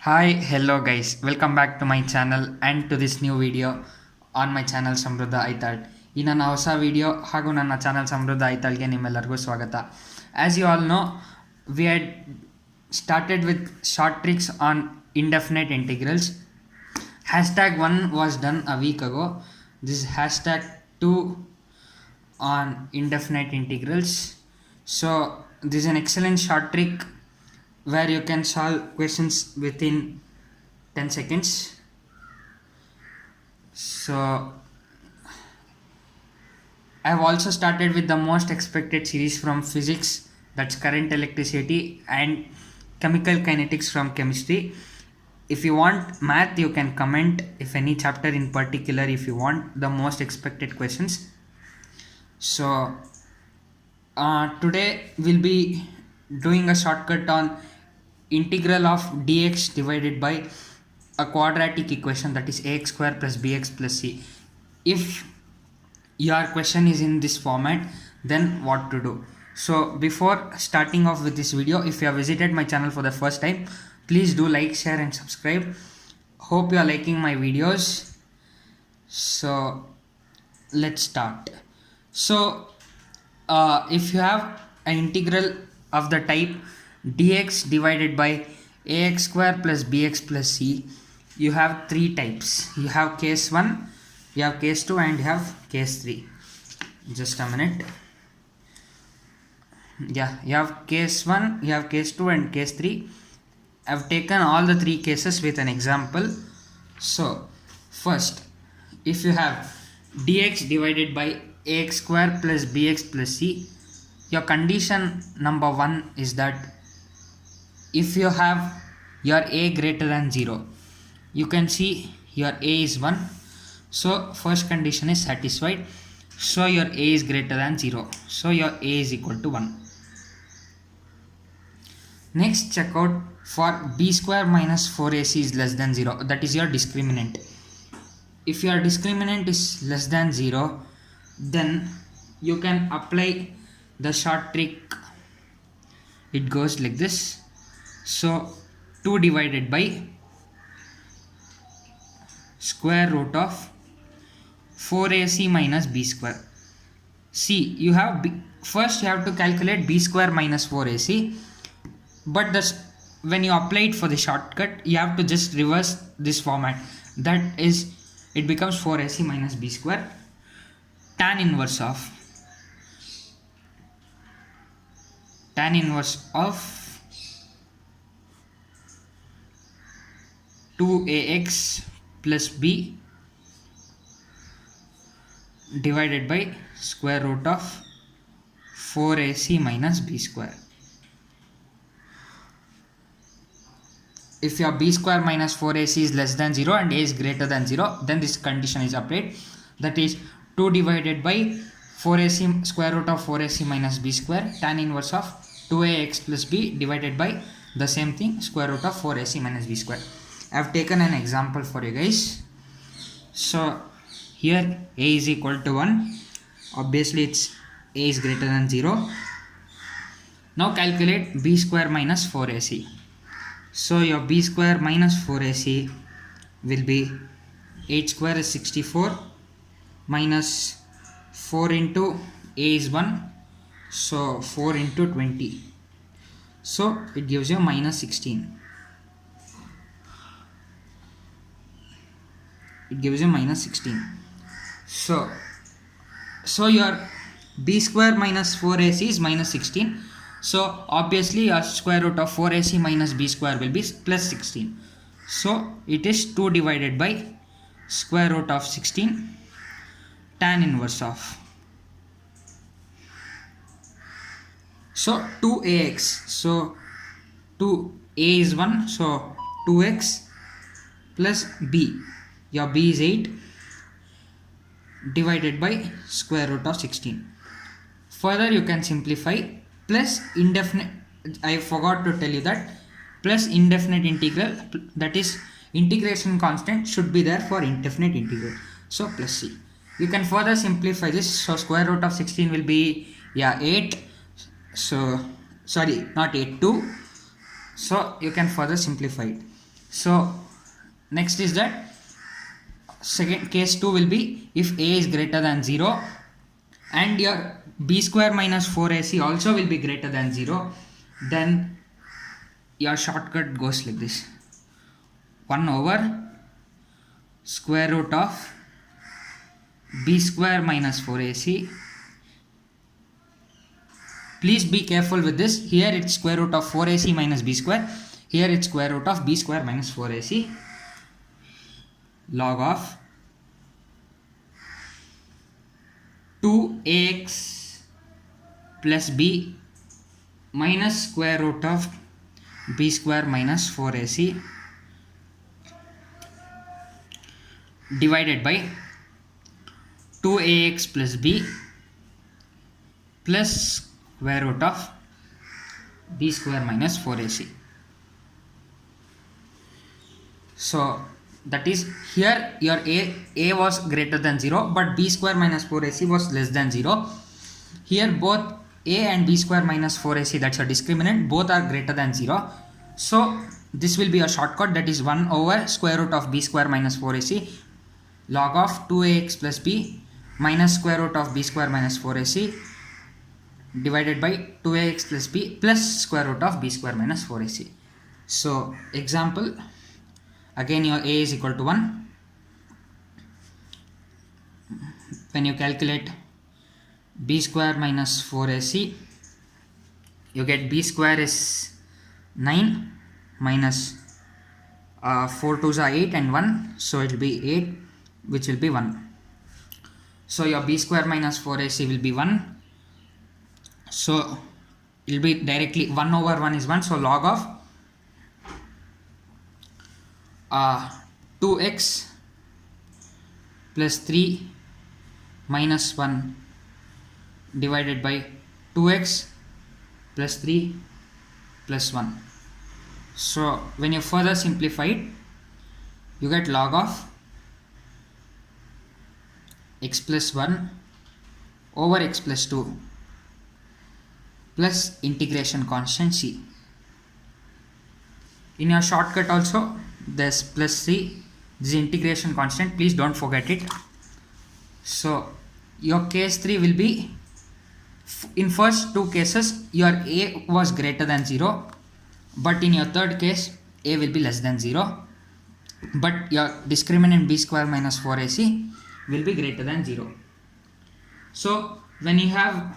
Hi, hello guys, welcome back to my channel and to this new video on my channel ಸಮೃದ್ಧ ಐತಾಳ್. ಈ ನನ್ನ ಹೊಸ video ಹಾಗೂ ನನ್ನ ಚಾನಲ್ ಸಮೃದ್ಧ ಐತಾಳ್ಗೆ ನಿಮ್ಮೆಲ್ಲರಿಗೂ ಸ್ವಾಗತ. As you all know, we had started with short tricks on indefinite integrals. Hashtag 1 was done a week ago. This is hashtag 2 on indefinite integrals. So this is an excellent short trick where you can solve questions within 10 seconds. So I have also started with the most expected series from physics, that's current electricity, and chemical kinetics from chemistry. If you want math, you can comment if any chapter in particular, if you want the most expected questions. So today we'll be doing a shortcut on integral of dx divided by a quadratic equation, that is ax square plus bx plus c. If your question is in this format, then what to do? So before starting off with this video, if you have visited my channel for the first time, please do like, share and subscribe. Hope you are liking my videos. So let's start. So if you have an integral of the type dx divided by ax square plus bx plus c, you have three types. You have case 1, you have case 2 and you have case 3. Just a minute. Yeah, you have case 1, you have case 2 and case 3. I've taken all the three cases with an example. So first, if you have dx divided by ax square plus bx plus c, your condition number 1 is that if you have your a greater than 0, you can see your a is 1, so first condition is satisfied. So your a is greater than 0, so your a is equal to 1. Next, check out for b square minus 4ac is less than 0, that is your discriminant. If your discriminant is less than 0, then you can apply the short trick. It goes like this. So 2 divided by square root of 4ac minus b square. See, you have first you have to calculate b square minus 4ac, but when you apply it for the shortcut, you have to just reverse this format. That is, it becomes 4ac minus b square tan inverse of 2ax plus b divided by square root of 4ac minus b square. If your b square minus 4ac is less than 0 and a is greater than 0, then this condition is applied. That is 2 divided by 4ac square root of 4ac minus b square tan inverse of 2ax plus b divided by the same thing, square root of 4ac minus b square. I have taken an example for you guys. So here a is equal to 1. Obviously it's a is greater than 0. Now calculate b square minus 4ac. So your b square minus 4ac will be 8 square is 64 minus 4 into a is 1, so 4 into 20, so it gives you minus 16. It gives you minus 16. So your b square minus 4ac is minus 16. So obviously your square root of 4ac minus b square will be plus 16. So it is 2 divided by square root of 16 tan inverse of, so 2ax, so 2a is 1, so 2x plus b, your b is 8 divided by square root of 16. Further you can simplify, plus indefinite, I forgot to tell you that plus indefinite integral, that is integration constant should be there for indefinite integral, so plus c. You can further simplify this, so square root of 16 will be 8, so sorry, not 8, 2, so you can further simplify it. So next is that second case 2 will be if a is greater than 0 and your b square minus 4ac also will be greater than 0, then your shortcut goes like this: 1 over square root of b square minus 4ac. Please be careful with this. Here it's square root of 4ac minus b square. Here it's square root of b square minus 4ac log of 2ax plus b minus square root of b square minus 4ac divided by 2ax plus b plus square root of b square minus 4ac. So that is, here your a was greater than 0 but b square minus 4ac was less than 0. Here both a and b square minus 4ac, that's a discriminant, both are greater than 0. So this will be a shortcut, that is 1 over square root of b square minus 4ac log of 2ax plus b minus square root of b square minus 4ac divided by 2ax plus b plus square root of b square minus 4ac. So example, again your a is equal to 1. When you calculate b square minus 4ac, you get b square is 9 minus 4 2s are 8 and 1, so it will be 8, which will be 1. So your b square minus 4ac will be 1. So it will be directly 1 over 1 is 1, so log of 2x plus 3 minus 1 divided by 2x plus 3 plus 1. So when you further simplify it, you get log of x plus 1 over x plus 2 plus integration constant c. In your shortcut also there's plus c, this is integration constant, please don't forget it. So your case 3 will be, in first two cases your a was greater than 0, but in your third case a will be less than 0, but your discriminant b square minus 4ac will be greater than 0. So when you have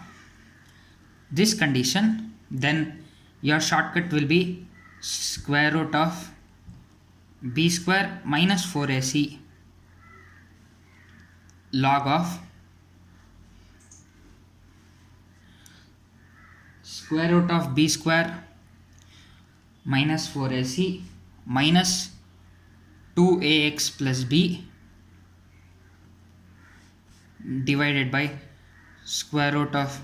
this condition, then your shortcut will be square root of b square minus 4ac log of square root of b square minus 4ac minus 2ax plus b divided by square root of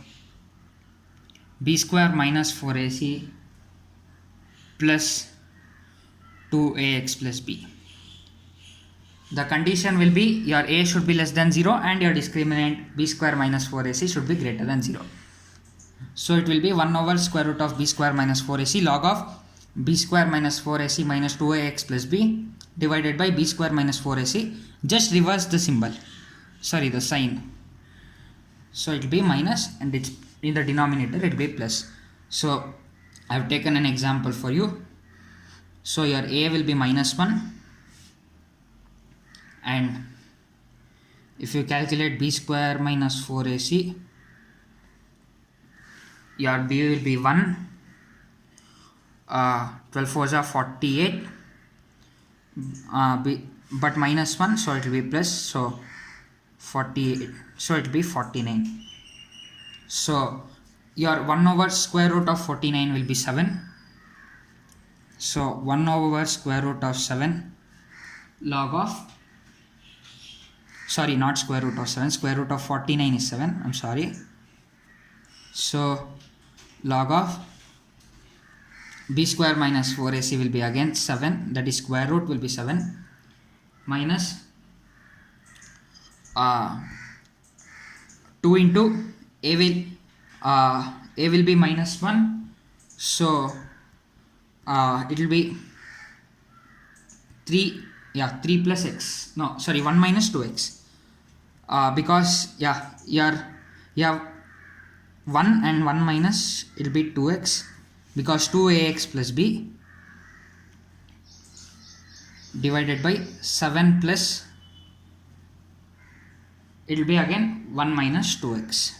b square minus 4ac plus 2ax plus b. The condition will be your a should be less than 0 and your discriminant b square minus 4ac should be greater than 0. So it will be 1 over square root of b square minus 4ac log of b square minus 4ac minus 2ax plus b divided by b square minus 4ac. Just reverse the symbol, sorry, the sign. So it will be minus and it's in the denominator it will be plus. So I have taken an example for you. So your a will be minus 1, and if you calculate b square minus 4ac, your b will be 1, 12 4s are 48, but minus 1, so it will be plus, so 48, so it will be 49. So your 1 over square root of 49 will be 7. So 1 over square root of 7 log of, sorry, not square root of 7, square root of 49 is 7, I'm sorry. So log of b square minus 4ac will be again 7, that is square root will be 7 minus 2 into a will be minus 1, so it will be 3 plus x, no sorry, 1 minus 2x, because you have 1 and 1 minus, it will be 2x, because 2ax plus b divided by 7 plus, it will be again 1 minus 2x,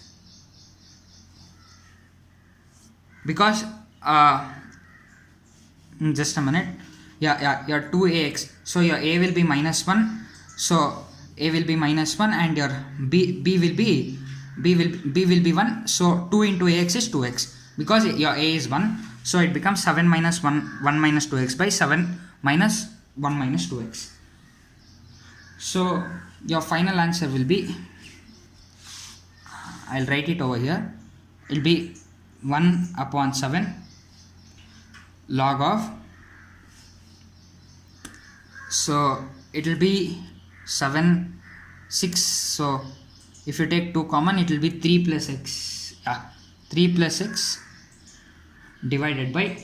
because just a minute, your 2ax, so your a will be minus 1, so a will be minus 1 and your b will be 1, so 2 into ax is 2x, because your a is 1, so it becomes 7 minus 1 minus 2x by 7 minus 1 minus 2x. So your final answer will be, I'll write it over here, it will be 1 upon 7 log of, so it will be 7 6, so if you take 2 common, it will be 3 plus x, 3 plus x divided by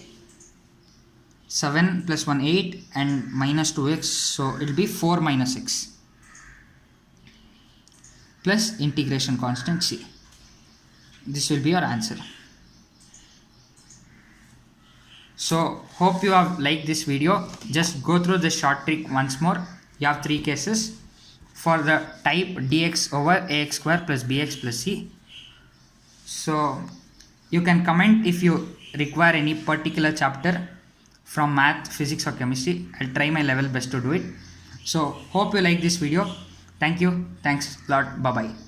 7 plus 1 8 and minus 2x, so it will be 4 minus x plus integration constant c. This will be your answer. So hope you have liked this video. Just go through the short trick once more. You have 3 cases for the type dx over ax square plus bx plus c. So you can comment if you require any particular chapter from math, physics or chemistry. I'll try my level best to do it. So hope you like this video. Thank you. Thanks a lot. Bye bye.